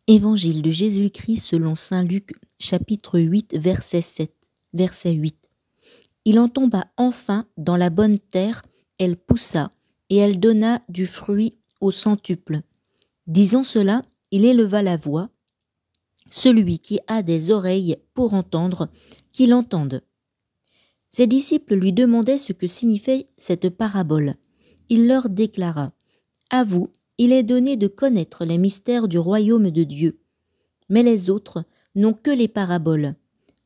Évangile de Jésus-Christ selon saint Luc, chapitre 8, verset 8. Il en tomba enfin dans la bonne terre, elle poussa, et elle donna du fruit au centuple. Disant cela, il éleva la voix. Celui qui a des oreilles pour entendre, qu'il entende. Ses disciples lui demandaient ce que signifiait cette parabole. Il leur déclara : À vous, il est donné de connaître les mystères du royaume de Dieu. Mais les autres n'ont que les paraboles.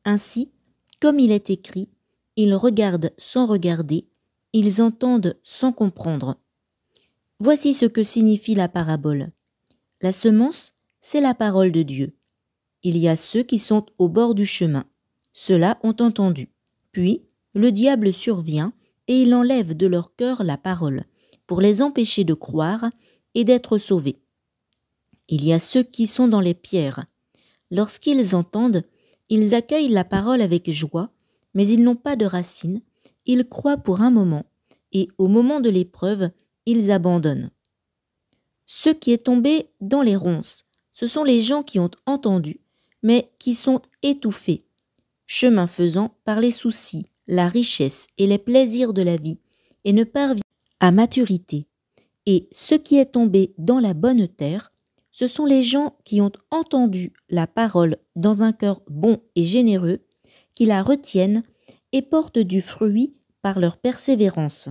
Ainsi, comme il est écrit, ils regardent sans regarder, ils entendent sans comprendre. Voici ce que signifie la parabole. La semence, c'est la parole de Dieu. Il y a ceux qui sont au bord du chemin. Ceux-là ont entendu. Puis, le diable survient et il enlève de leur cœur la parole, pour les empêcher de croire et d'être sauvés. Il y a ceux qui sont dans les pierres. Lorsqu'ils entendent, ils accueillent la parole avec joie, mais ils n'ont pas de racines, ils croient pour un moment, et au moment de l'épreuve, ils abandonnent. Ce qui est tombé dans les ronces, ce sont les gens qui ont entendu, mais qui sont étouffés, chemin faisant par les soucis, la richesse et les plaisirs de la vie, et ne parviennent à maturité. Et ce qui est tombé dans la bonne terre, ce sont les gens qui ont entendu la parole dans un cœur bon et généreux, qui la retiennent et portent du fruit par leur persévérance.